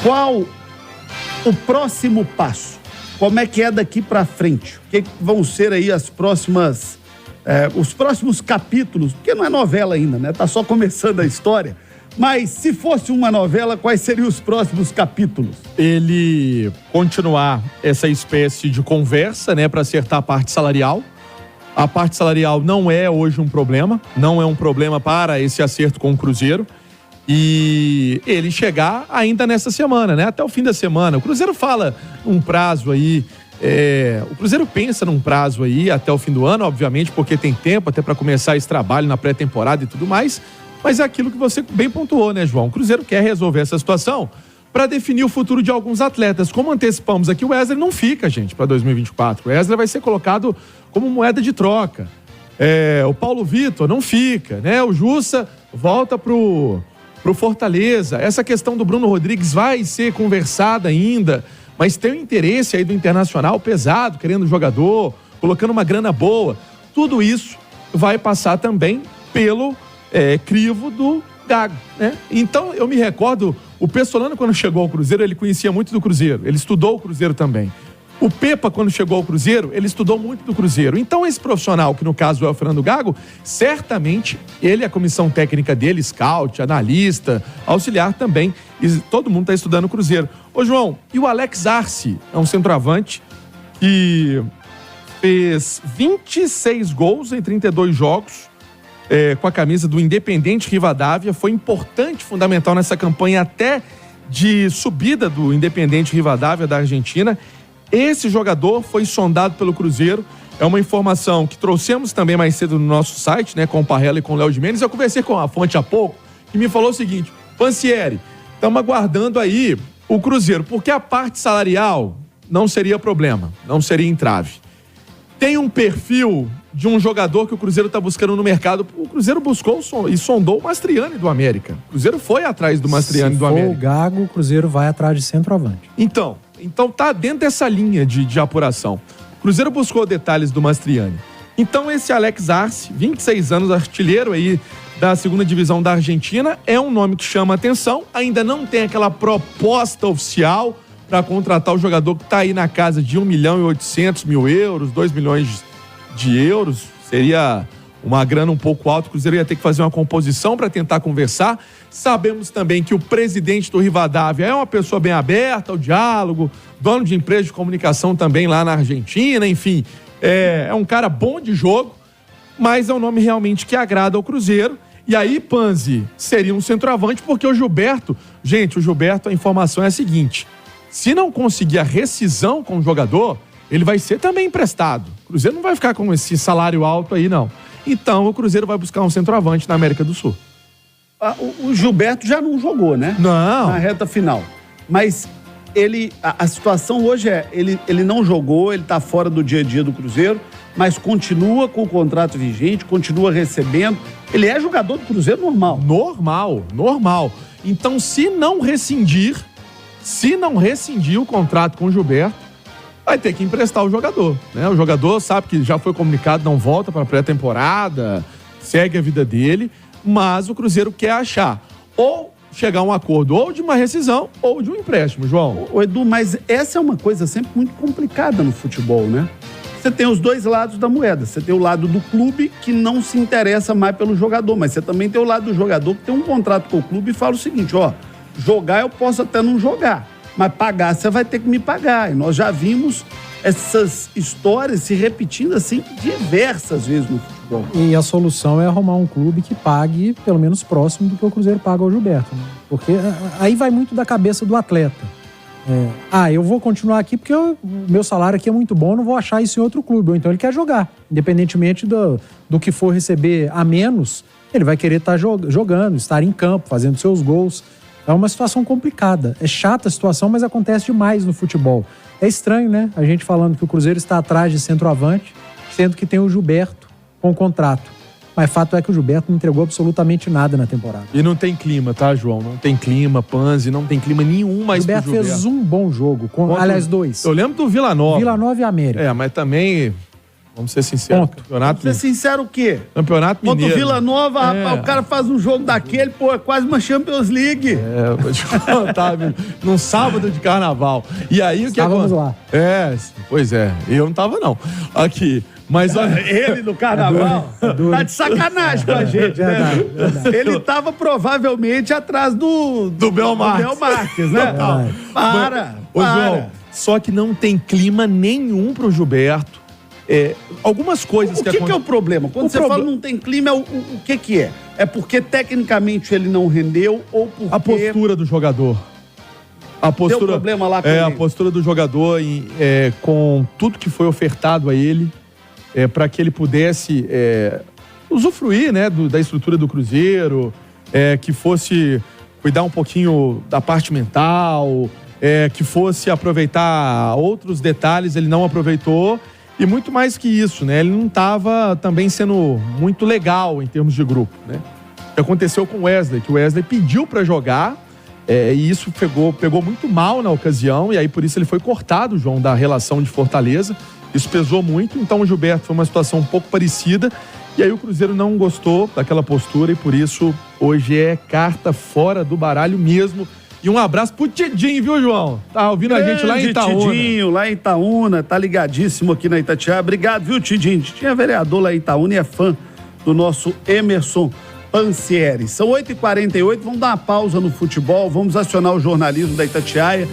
Qual o próximo passo? Como é que é daqui para frente? O que vão ser aí os próximos capítulos? Porque não é novela ainda, né? Tá só começando a história. Mas se fosse uma novela, quais seriam os próximos capítulos? Ele continuar essa espécie de conversa, né, para acertar a parte salarial. A parte salarial não é hoje um problema, não é um problema para esse acerto com o Cruzeiro. E ele chegar ainda nessa semana, né? Até o fim da semana. O Cruzeiro fala um prazo aí, o Cruzeiro pensa num prazo aí até o fim do ano, obviamente, porque tem tempo até para começar esse trabalho na pré-temporada e tudo mais. Mas é aquilo que você bem pontuou, né, João? O Cruzeiro quer resolver essa situação para definir o futuro de alguns atletas. Como antecipamos aqui, o Wesley não fica, gente, para 2024. O Wesley vai ser colocado como moeda de troca. O Paulo Vitor não fica, né? O Jussa volta pro Fortaleza. Essa questão do Bruno Rodrigues vai ser conversada ainda, mas tem um interesse aí do Internacional pesado, querendo jogador, colocando uma grana boa. Tudo isso vai passar também pelo crivo do Gago, né? Então, eu me recordo, o Pessolano, quando chegou ao Cruzeiro, ele conhecia muito do Cruzeiro, ele estudou o Cruzeiro também. O Pepa, quando chegou ao Cruzeiro, ele estudou muito do Cruzeiro. Então, esse profissional, que no caso é o Fernando Gago, certamente, ele, a comissão técnica dele, scout, analista, auxiliar também, e todo mundo está estudando o Cruzeiro. Ô, João, e o Alex Arce, é um centroavante que fez 26 gols em 32 jogos, com a camisa do Independente Rivadavia, foi importante, fundamental nessa campanha até de subida do Independente Rivadavia da Argentina. Esse jogador foi sondado pelo Cruzeiro, é uma informação que trouxemos também mais cedo no nosso site, né, com o Parrella e com o Léo Gimenez. Eu conversei com a fonte há pouco, que me falou o seguinte: Pansieri, estamos aguardando aí o Cruzeiro, porque a parte salarial não seria problema, não seria entrave. Tem um perfil de um jogador que o Cruzeiro está buscando no mercado. O Cruzeiro buscou e sondou o Mastriani do América. O Cruzeiro foi atrás do Mastriani do América. Se for o Gago, o Cruzeiro vai atrás de centroavante. Então tá dentro dessa linha de apuração. O Cruzeiro buscou detalhes do Mastriani. Então esse Alex Arce, 26 anos, artilheiro aí da segunda divisão da Argentina, é um nome que chama atenção. Ainda não tem aquela proposta oficial para contratar o jogador que está aí na casa de 1.800.000 euros, 2 milhões de euros. Seria uma grana um pouco alta. O Cruzeiro ia ter que fazer uma composição para tentar conversar. Sabemos também que o presidente do Rivadavia é uma pessoa bem aberta ao diálogo, dono de empresa de comunicação também lá na Argentina, enfim, é um cara bom de jogo, mas é um nome realmente que agrada ao Cruzeiro. E aí, Panzi, seria um centroavante, porque o Gilberto, a informação é a seguinte: se não conseguir a rescisão com o jogador, ele vai ser também emprestado. O Cruzeiro não vai ficar com esse salário alto aí, não. Então, o Cruzeiro vai buscar um centroavante na América do Sul. O Gilberto já não jogou, né? Não. Na reta final. Mas a situação hoje ele não jogou, ele tá fora do dia a dia do Cruzeiro, mas continua com o contrato vigente, continua recebendo. Ele é jogador do Cruzeiro normal. Normal. Então, se não rescindir o contrato com o Gilberto, vai ter que emprestar o jogador, né? O jogador sabe que já foi comunicado, não volta para a pré-temporada, segue a vida dele, mas o Cruzeiro quer achar ou chegar a um acordo ou de uma rescisão ou de um empréstimo, João. Ô, Edu, mas essa é uma coisa sempre muito complicada no futebol, né? Você tem os dois lados da moeda. Você tem o lado do clube que não se interessa mais pelo jogador, mas você também tem o lado do jogador que tem um contrato com o clube e fala o seguinte: jogar eu posso até não jogar, mas pagar você vai ter que me pagar. E nós já vimos essas histórias se repetindo assim diversas vezes no futebol. E a solução é arrumar um clube que pague pelo menos próximo do que o Cruzeiro paga ao Gilberto, né? Porque aí vai muito da cabeça do atleta. Eu vou continuar aqui porque o meu salário aqui é muito bom, não vou achar isso em outro clube. Ou então ele quer jogar, independentemente do que for receber a menos, ele vai querer estar jogando, estar em campo, fazendo seus gols. É uma situação complicada. É chata a situação, mas acontece demais no futebol. É estranho, né? A gente falando que o Cruzeiro está atrás de centroavante, sendo que tem o Gilberto com contrato. Mas fato é que o Gilberto não entregou absolutamente nada na temporada. E não tem clima, tá, João? Não tem clima, Panzi, não tem clima nenhum mais pro Gilberto. O Gilberto fez um bom jogo, aliás, dois. Eu lembro do Vila Nova. Vila Nova e América. Mas também Vamos ser sinceros. Vamos ser sincero o quê? Campeonato Contra Mineiro. o Vila Nova, rapaz, o cara faz um jogo daquele, pô, é quase uma Champions League. Vou te contar, viu? Num sábado de carnaval. E aí o que Estávamos lá. Pois é. Eu não tava, não. Aqui. Mas olha. Ele no carnaval tá de sacanagem com a gente, né? Verdade. Ele tava provavelmente atrás do Bel Marques. Bel Marques, né? Ô, João, só que não tem clima nenhum pro Gilberto. Algumas coisas O que é o problema? Quando você fala não tem clima, o que é? É porque tecnicamente ele não rendeu ou porque... A postura do jogador. A postura, deu problema lá com a ele? postura do jogador com tudo que foi ofertado a ele para que ele pudesse usufruir, né, da estrutura do Cruzeiro, que fosse cuidar um pouquinho da parte mental, que fosse aproveitar outros detalhes, ele não aproveitou. E muito mais que isso, né? Ele não estava também sendo muito legal em termos de grupo, né? O que aconteceu com o Wesley, que o Wesley pediu para jogar e isso pegou muito mal na ocasião, e aí por isso ele foi cortado, João, da relação de Fortaleza. Isso pesou muito, então o Gilberto foi uma situação um pouco parecida, e aí o Cruzeiro não gostou daquela postura e por isso hoje é carta fora do baralho mesmo. E um abraço pro Tidinho, viu, João? Tá ouvindo a gente lá em Itaúna. Tidinho, lá em Itaúna, tá ligadíssimo aqui na Itatiaia. Obrigado, viu, Tidinho? Tidinho é vereador lá em Itaúna e é fã do nosso Emerson Pansieri. São 8h48, vamos dar uma pausa no futebol, vamos acionar o jornalismo da Itatiaia.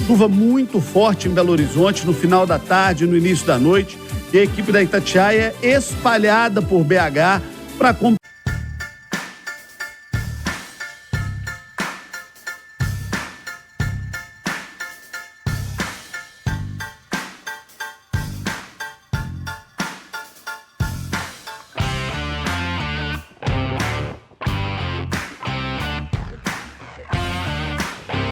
Chuva muito forte em Belo Horizonte no final da tarde, no início da noite. E a equipe da Itatiaia é espalhada por BH para